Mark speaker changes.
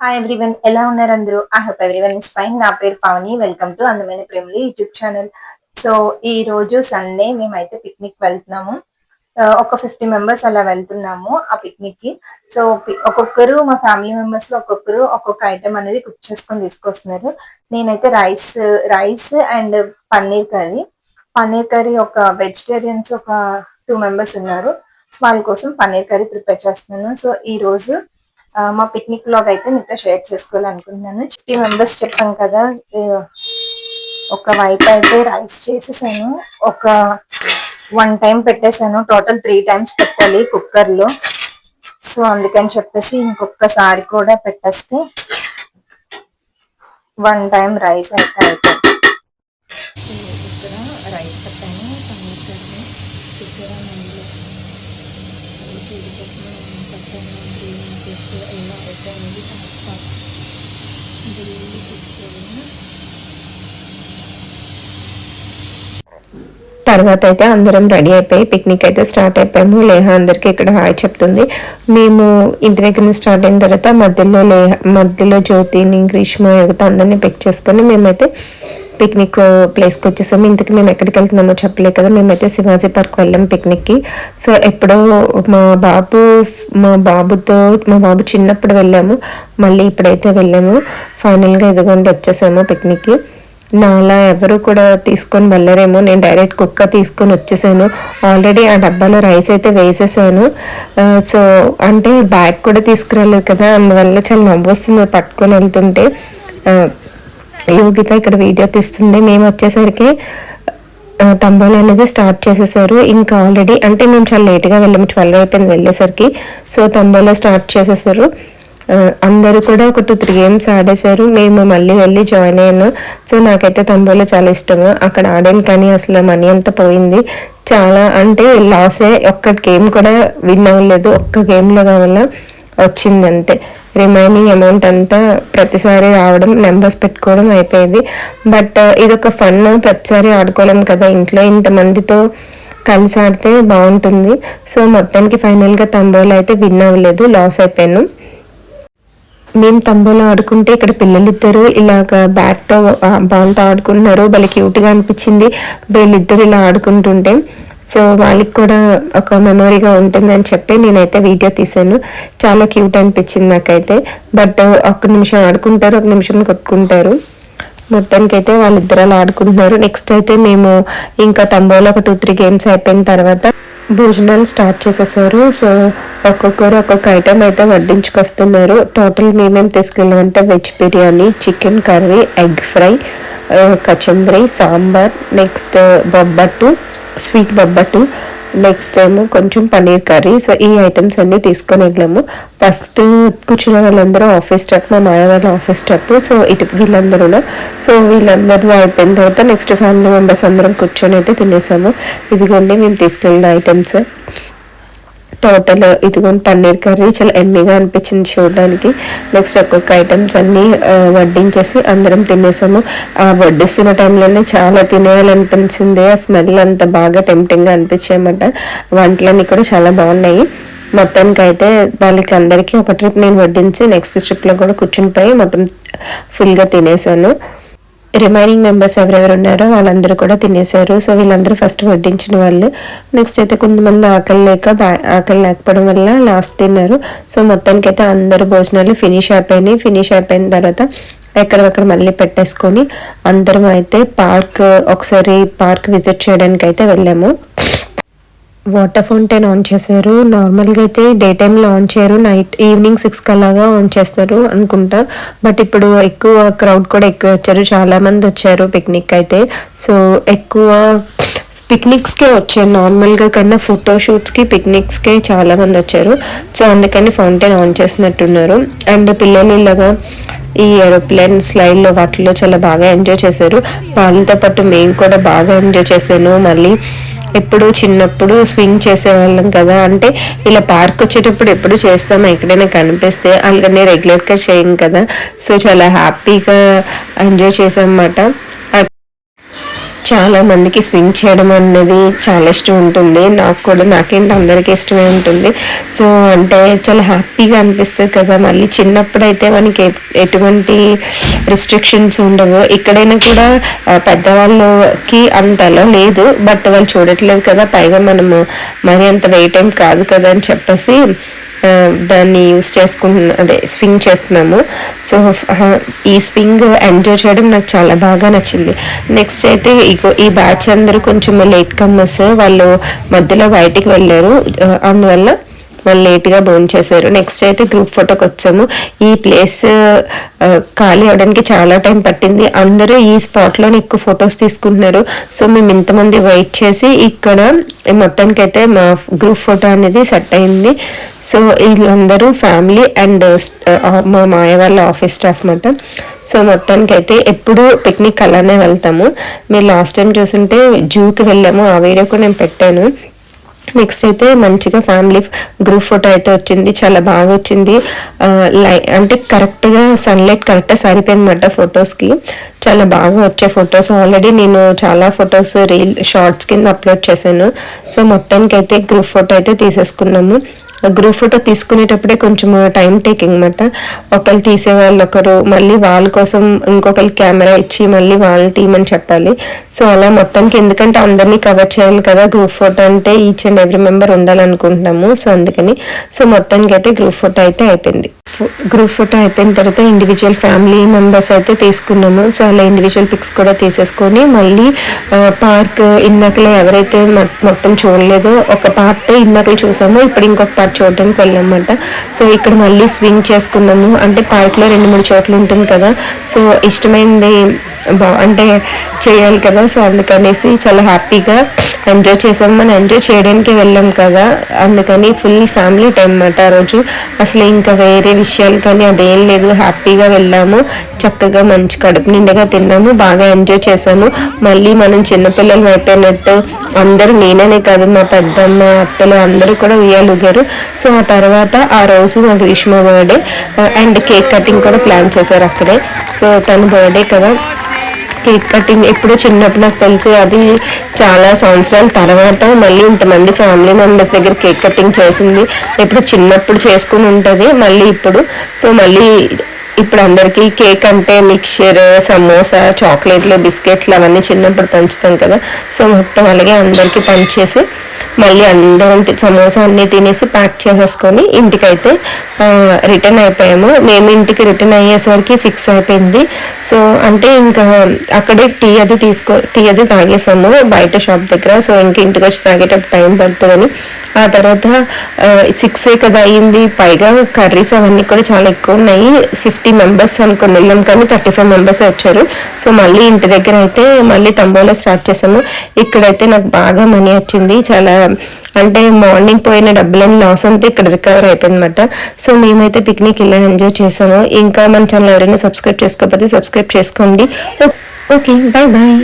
Speaker 1: Hi everyone, ఎలా ఉన్నారు అందరూ? I hope everyone is fine. నా పేరు పావని. వెల్కమ్ టు అందమైన ప్రేమలు యూట్యూబ్ ఛానల్. సో ఈ రోజు సండే మేమైతే పిక్నిక్ వెళ్తున్నాము. ఒక 50 మెంబర్స్ అలా వెళ్తున్నాము ఆ పిక్నిక్ కి. సో ఒక్కొక్కరు మా ఫ్యామిలీ మెంబర్స్ లో ఒక్కొక్కరు ఒక్కొక్క ఐటమ్ అనేది కుక్ చేసుకొని తీసుకొస్తున్నారు. నేనైతే రైస్ అండ్ పన్నీర్ కర్రీ ఒక వెజిటేరియన్స్ ఒక 2 మెంబర్స్ ఉన్నారు. వాళ్ళ కోసం పన్నీర్ కర్రీ ప్రిపేర్ చేస్తున్నాను. సో ఈ రోజు మా పిక్నిక్ బ్లాగ్ అయితే మీతో షేర్ చేసుకోవాలనుకుంటున్నాను. 50 మెంబర్స్ చెప్పాను కదా, ఒక వైపు అయితే రైస్ చేసేసాను, ఒక 1 టైం పెట్టేశాను. టోటల్ 3 టైమ్స్ పెట్టాలి కుక్కర్ లో. సో అందుకని చెప్పేసి ఇంకొకసారి కూడా పెట్టేస్తే 1 టైం రైస్ అయితే అయిపోయింది. ఇక్కడ రైస్ పెట్టాను, పన్నీర్ కర్రీ, చికెన్ తర్వాత అయితే అందరం రెడీ అయిపోయి పిక్నిక్ అయితే స్టార్ట్ అయిపోయాము. లేహా అందరికి ఇక్కడ హాయ్ చెప్తుంది. మేము ఇంటి దగ్గర నుంచి స్టార్ట్ అయిన తర్వాత మధ్యలో జ్యోతిని, గ్రీష్మ, యువత అందరినీ పిక్ చేసుకొని మేమైతే పిక్నిక్ ప్లేస్కి వచ్చేసాము. ఇంతకు మేము ఎక్కడికి వెళ్తున్నామో చెప్పలే కదా, మేమైతే శివాజీ పార్క్ వెళ్ళాము పిక్నిక్కి. సో ఎప్పుడో మా బాబు చిన్నప్పుడు వెళ్ళాము, మళ్ళీ ఇప్పుడైతే వెళ్ళాము. ఫైనల్గా ఇదిగోండి వచ్చేసాము పిక్నిక్కి. నాలా ఎవరు కూడా తీసుకొని వెళ్ళరేమో, నేను డైరెక్ట్ కుక్కర్ తీసుకొని వచ్చేసాను. ఆల్రెడీ ఆ డబ్బాలో రైస్ అయితే వేసేసాను. సో అంటే బ్యాగ్ కూడా తీసుకురాలేదు కదా, అందువల్ల చాలా నవ్వు వస్తుంది పట్టుకొని వెళ్తుంటే. యోగిత ఇక్కడ వీడియో తీస్తుంది. మేము వచ్చేసరికి తంబోలు అనేది స్టార్ట్ చేసేసారు. ఇంకా ఆల్రెడీ అంటే మేము చాలా లేట్గా వెళ్ళాము, 12 అయిపోయింది వెళ్ళేసరికి. సో తంబోలో స్టార్ట్ చేసేసారు. అందరూ కూడా ఒక 2-3 గేమ్స్ ఆడేశారు. మేము మళ్ళీ వెళ్ళి జాయిన్ అయ్యాను. సో నాకైతే తంబోలో చాలా ఇష్టము. అక్కడ ఆడాను కానీ అసలు మనీ అంతా పోయింది. చాలా అంటే లాసే. ఒక్క గేమ్ కూడా విన్ అవ్వలేదు. ఒక్క గేమ్లో కావాల వచ్చింది అంతే. రిమైనింగ్ అమౌంట్ అంతా ప్రతిసారి రావడం, నెంబర్స్ పెట్టుకోవడం అయిపోయేది. బట్ ఇదొక ఫన్, ప్రతిసారి ఆడుకోలేం కదా ఇంట్లో, ఇంతమందితో కలిసి ఆడితే బాగుంటుంది. సో మొత్తానికి ఫైనల్గా తంబోలో అయితే విన్ అవ్వలేదు, లాస్ అయిపోయాను. మేము తంబోలో ఆడుకుంటే ఇక్కడ పిల్లలిద్దరూ ఇలాగ బ్యాట్తో బాల్తో ఆడుకుంటున్నారు. భలే క్యూట్గా అనిపించింది వీళ్ళిద్దరు ఇలా ఆడుకుంటుంటే. సో వాళ్ళకి కూడా ఒక మెమొరీగా ఉంటుందని చెప్పి నేనైతే వీడియో తీసాను. చాలా క్యూట్ అనిపించింది నాకైతే. బట్ 1 నిమిషం ఆడుకుంటారు, 1 నిమిషం కొట్టుకుంటారు. మొత్తానికి అయితే వాళ్ళిద్దరు అలా ఆడుకుంటున్నారు. నెక్స్ట్ అయితే మేము ఇంకా తంబోలో ఒక 2-3 గేమ్స్ అయిపోయిన తర్వాత భోజనాలు స్టార్ట్ చేసేసారు. సో ఒక్కొక్కరు ఒక్కొక్క ఐటమ్ అయితే వడ్డించుకొస్తున్నారు. టోటల్ మేమేం తీసుకెళ్ళామంటే veg biryani, chicken curry, egg fry, kachumber, sambar, next sweet bobbattu, next ఏమో కొంచెం పన్నీర్ కర్రీ. సో ఈ ఐటమ్స్ అన్నీ తీసుకొని వెళ్ళాము. ఫస్ట్ కూర్చున్న వాళ్ళందరూ ఆఫీస్ స్టాఫ్, మా మాయ వాళ్ళ ఆఫీస్ స్టాఫ్. సో ఇటు వీళ్ళందరూ, సో వీళ్ళందరూ అయిపోయిన తర్వాత నెక్స్ట్ ఫ్యామిలీ మెంబర్స్ అందరం కూర్చొని అయితే తినేసాము. ఇదిగోండి మేము తీసుకెళ్ళిన ఐటమ్స్. టోటల్ ఇదిగోండి పన్నీర్ కర్రీ చాలా ఎమ్మీగా అనిపించింది చూడడానికి. నెక్స్ట్ ఒక్కొక్క ఐటమ్స్ అన్నీ వడ్డించేసి అందరం తినేసాము. వడ్డిస్తున్న టైంలోనే చాలా తినేయాలనిపించింది. ఆ స్మెల్ అంత బాగా టెంప్టింగ్గా అనిపించాయన్నమాట. వంటలన్నీ కూడా చాలా బాగున్నాయి. మొత్తానికి అయితే వాళ్ళకి అందరికీ ఒక ట్రిప్ నేను వడ్డించి నెక్స్ట్ ట్రిప్లో కూడా కూర్చుని పోయి మొత్తం ఫుల్గా తినేసాను. రిమైనింగ్ మెంబర్స్ ఎవరెవరు ఉన్నారో వాళ్ళందరూ కూడా తినేశారు. సో వీళ్ళందరూ ఫస్ట్ వడ్డించిన వాళ్ళు. నెక్స్ట్ అయితే కొంతమంది ఆకలి లేకపోవడం వల్ల లాస్ట్ తిన్నారు. సో మొత్తానికి అయితే అందరూ భోజనాలు ఫినిష్ అయిపోయిన తర్వాత ఎక్కడక్కడ మళ్ళీ పెట్టేసుకొని అందరం అయితే ఒకసారి పార్క్ విజిట్ చేయడానికి అయితే వెళ్ళాము. వాటర్ ఫౌంటైన్ ఆన్ చేశారు. నార్మల్గా అయితే డే టైంలో ఆన్ చేయరు, ఈవినింగ్ 6 అలాగా ఆన్ చేస్తారు అనుకుంటా. బట్ ఇప్పుడు ఎక్కువ క్రౌడ్ కూడా ఎక్కువ వచ్చారు, చాలామంది వచ్చారు పిక్నిక్ అయితే. సో ఎక్కువ పిక్నిక్స్కే వచ్చారు నార్మల్గా కన్నా, ఫోటోషూట్స్కి పిక్నిక్స్కే చాలామంది వచ్చారు. సో అందుకని ఫౌంటైన్ ఆన్ చేసినట్టున్నారు. అండ్ పిల్లలు ఇలాగా ఈ ఏరోప్లేన్ స్లైడ్లో వాటిలో చాలా బాగా ఎంజాయ్ చేశారు. వాళ్ళతో పాటు మేము కూడా బాగా ఎంజాయ్ చేశాను. మళ్ళీ చిన్నప్పుడు స్వింగ్ చేసేవాళ్ళం కదా, అంటే ఇలా పార్క్ వచ్చేటప్పుడు ఎప్పుడు చేస్తామో ఎక్కడైనా కనిపిస్తే, అలాగనే రెగ్యులర్గా చేయం కదా. సో చాలా హ్యాపీగా ఎంజాయ్ చేసాం అన్నమాట. చాలా మందికి స్వింగ్ చేయడం అనేది చాలా ఇష్టం ఉంటుంది, నాకు కూడా, నాకేంటి అందరికీ ఇష్టమే ఉంటుంది. సో అంటే చాలా హ్యాపీగా అనిపిస్తుంది కదా. మళ్ళీ చిన్నప్పుడు అయితే మనకి ఎటువంటి రిస్ట్రిక్షన్స్ ఉండవు. ఇక్కడైనా కూడా పెద్దవాళ్ళకి అంతలా లేదు, బట్ వాళ్ళు చూడట్లేదు కదా, పైగా మనము మరి అంత వెయిట్ ఏం కాదు కదా అని చెప్పేసి దాన్ని యూస్ అదే స్వింగ్ చేస్తున్నాము. సో ఈ స్వింగ్ ఎంజాయ్ చేయడం నాకు చాలా బాగా నచ్చింది. నెక్స్ట్ అయితే ఈ బ్యాచ్ అందరూ కొంచెం లేట్ కమ్మర్స్, వాళ్ళు మధ్యలో బయటికి వెళ్ళారు, అందువల్ల వాళ్ళు లేట్గా భోంచేశారు. నెక్స్ట్ అయితే గ్రూప్ ఫోటోకి వచ్చాము. ఈ ప్లేస్ ఖాళీ అవడానికి చాలా టైం పట్టింది, అందరూ ఈ స్పాట్లోనే ఎక్కువ ఫొటోస్ తీసుకుంటున్నారు. సో మేము ఇంతమంది వెయిట్ చేసి ఇక్కడ మొత్తానికైతే మా గ్రూప్ ఫోటో అనేది సెట్ అయింది. సో వీళ్ళందరూ ఫ్యామిలీ అండ్ మా మాయ వాళ్ళ ఆఫీస్ స్టాఫ్ అన్నమాట. సో మొత్తానికైతే ఎప్పుడు పిక్నిక్ అలానే వెళ్తాము. మీరు లాస్ట్ టైం చూసుంటే జూకి వెళ్ళాము, ఆ వీడియో కూడా నేను పెట్టాను. నెక్స్ట్ అయితే మంచిగా ఫ్యామిలీ గ్రూప్ ఫోటో అయితే వచ్చింది, చాలా బాగా వచ్చింది. అంటే కరెక్ట్గా సన్లైట్ కరెక్ట్గా సరిపోయింది అన్నమాట ఫొటోస్కి, చాలా బాగా వచ్చే ఫొటోస్. ఆల్రెడీ నేను చాలా ఫొటోస్ షార్ట్స్ కింద అప్లోడ్ చేశాను. సో మొత్తానికి అయితే గ్రూప్ ఫోటో అయితే తీసేసుకున్నాము. గ్రూప్ ఫోటో తీసుకునేటప్పుడే కొంచెం టైం టేకింగ్ అన్నమాట. ఒకరు తీసేవాళ్ళు ఒకరు, మళ్ళీ వాళ్ళ కోసం ఇంకొకరికి కెమెరా ఇచ్చి మళ్ళీ వాళ్ళు తీయమని చెప్పాలి. సో అలా మొత్తానికి, ఎందుకంటే అందరినీ కవర్ చేయాలి కదా, గ్రూప్ ఫోటో అంటే ఈచ్ అండ్ ఎవ్రీ మెంబర్ ఉండాలనుకుంటున్నాము. సో అందుకని మొత్తానికి అయితే గ్రూప్ ఫోటో అయితే అయిపోయింది. గ్రూప్ ఫోటో అయిపోయిన తర్వాత ఇండివిజువల్ ఫ్యామిలీ మెంబర్స్ అయితే తీసుకున్నాము. సో అలా ఇండివిజువల్ పిక్స్ కూడా తీసేసుకొని మళ్ళీ పార్క్ ఇందాకలే ఎవరైతే మొత్తం చూడలేదో ఒక పార్ట్ ఇందాకలు చూసాము, ఇప్పుడు ఇంకొక పార్ట్ చూడడానికి వెళ్ళామన్నమాట. సో ఇక్కడ మళ్ళీ స్వింగ్ చేసుకున్నాము. అంటే పార్క్లో 2-3 చోట్ల ఉంటుంది కదా, సో ఇష్టమైంది అంటే చేయాలి కదా. సో అందుకనేసి చాలా హ్యాపీగా ఎంజాయ్ చేసాము. మనం ఎంజాయ్ చేయడానికి వెళ్ళాం కదా, అందుకని ఫుల్ ఫ్యామిలీ టైం అన్నమాట ఆ రోజు. అసలు ఇంకా వేరే విషయాలు కానీ అదేం లేదు, హ్యాపీగా వెళ్ళాము, చక్కగా మంచి కడుపు నిండుగా తిన్నాము, బాగా ఎంజాయ్ చేసాము. మళ్ళీ మనం చిన్నపిల్లలు అయిపోయినట్టు అందరూ, నేనే కాదు మా పెద్దమ్మ అత్తలు అందరూ కూడా ఉయ్యాలుగారు. సో ఆ తర్వాత ఆ రోజు మా Greeshma birthday and cake cutting కూడా ప్లాన్ చేశారు అక్కడే. సో తన బర్త్డే కదా, కేక్ కటింగ్ ఎప్పుడు చిన్నప్పుడు నాకు తెలిసి అది చాలా సంవత్సరాల తర్వాత మళ్ళీ ఇంతమంది ఫ్యామిలీ మెంబర్స్ దగ్గర కేక్ కటింగ్ చేసింది. ఎప్పుడు చిన్నప్పుడు చేసుకుని ఉంటుంది మళ్ళీ ఇప్పుడు. సో మళ్ళీ ఇప్పుడు అందరికీ కేక్ అంటే మిక్చర్, సమోసా, చాక్లెట్లు, బిస్కెట్లు అవన్నీ చిన్నప్పుడు పంచుతాం కదా. సో మొత్తం అలాగే అందరికీ పంచేసి మళ్ళీ అందరం సమోసా అన్నీ తినేసి ప్యాక్ చేసేసుకొని ఇంటికైతే రిటర్న్ అయిపోయాము. మేము ఇంటికి రిటర్న్ అయ్యేసరికి 6 అయిపోయింది. సో అంటే ఇంకా అక్కడే టీ అది తాగేసాము బయట షాప్ దగ్గర. సో ఇంక ఇంటికి వచ్చి తాగేటప్పుడు టైం పడుతుందని, ఆ తర్వాత 6 కదా అయ్యింది. పైగా కర్రీస్ అవన్నీ కూడా చాలా ఎక్కువ ఉన్నాయి. 50 మెంబర్స్ అనుకుని వెళ్ళాం కానీ 35 మెంబర్స్ వచ్చారు. సో మళ్ళీ ఇంటి దగ్గర అయితే మళ్ళీ తంబోలా స్టార్ట్ చేసాము. ఇక్కడైతే నాకు బాగా మనీ వచ్చింది, చాలా అంటే మార్నింగ్ పోయిన డబ్బులని లాస్ అంతా ఇక్కడ రికవర్ అయిపోయిందన్నమాట. సో మేమైతే పిక్నిక్ ఇలా ఎంజాయ్ చేసాము. ఇంకా మన ఛానల్ ఎవరైనా సబ్స్క్రైబ్ చేసుకోకపోతే సబ్స్క్రైబ్ చేసుకోండి. Okay, bye bye.